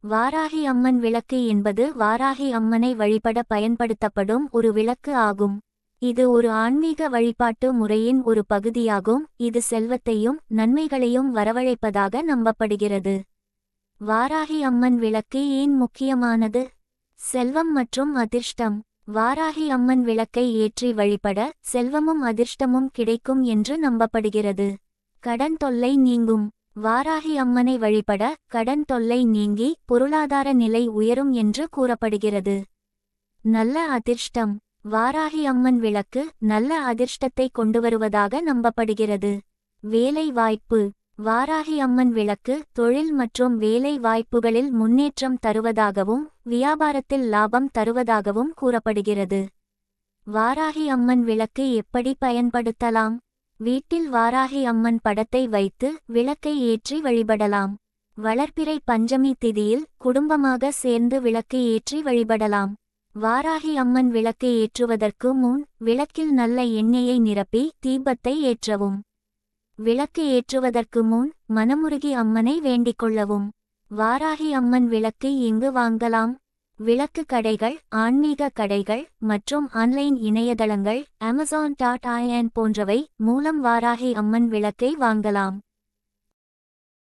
வாராகி அம்மன் விளக்கு என்பது வாராகி அம்மனை வழிபட பயன்படுத்தப்படும் ஒரு விளக்கு ஆகும். இது ஒரு ஆன்மீக வழிபாட்டு முறையின் ஒரு பகுதியாகும். இது செல்வத்தையும் நன்மைகளையும் வரவழைப்பதாக நம்பப்படுகிறது. வாராகி அம்மன் விளக்கு ஏன் முக்கியமானது? செல்வம் மற்றும் அதிர்ஷ்டம். வாராகி அம்மன் விளக்கை ஏற்றி வழிபட செல்வமும் அதிர்ஷ்டமும் கிடைக்கும் என்று நம்பப்படுகிறது. கடன் தொல்லை நீங்கும். வாராகி அம்மனை வழிபட கடன் தொல்லை நீங்கி பொருளாதார நிலை உயரும் என்று கூறப்படுகிறது. நல்ல அதிர்ஷ்டம். வாராகி அம்மன் விளக்கு நல்ல அதிர்ஷ்டத்தை கொண்டுவருவதாக நம்பப்படுகிறது. வேலை வாய்ப்பு. வாராகி அம்மன் விளக்கு தொழில் மற்றும் வேலை வாய்ப்புகளில் முன்னேற்றம் தருவதாகவும் வியாபாரத்தில் லாபம் தருவதாகவும் கூறப்படுகிறது. வாராகி அம்மன் விளக்கு எப்படி பயன்படுத்தலாம்? வீட்டில் வாராகி அம்மன் படத்தை வைத்து விளக்கை ஏற்றி வழிபடலாம். வளர்பிறை பஞ்சமி திதியில் குடும்பமாக சேர்ந்து விளக்கு ஏற்றி வழிபடலாம். வாராகி அம்மன் விளக்கு ஏற்றுவதற்கு முன் விளக்கில் நல்ல எண்ணெயை நிரப்பி தீபத்தை ஏற்றவும். விளக்கு ஏற்றுவதற்கு முன் மனமுருகி அம்மனை வேண்டிக்கொள்ளவும். வாராகி அம்மன் விளக்கு எங்கு வாங்கலாம்? விளக்கு கடைகள், ஆன்மீக கடைகள் மற்றும் ஆன்லைன் இணையதளங்கள் Amazon.in போன்றவை மூலம் வாராகி அம்மன் விளக்கை வாங்கலாம்.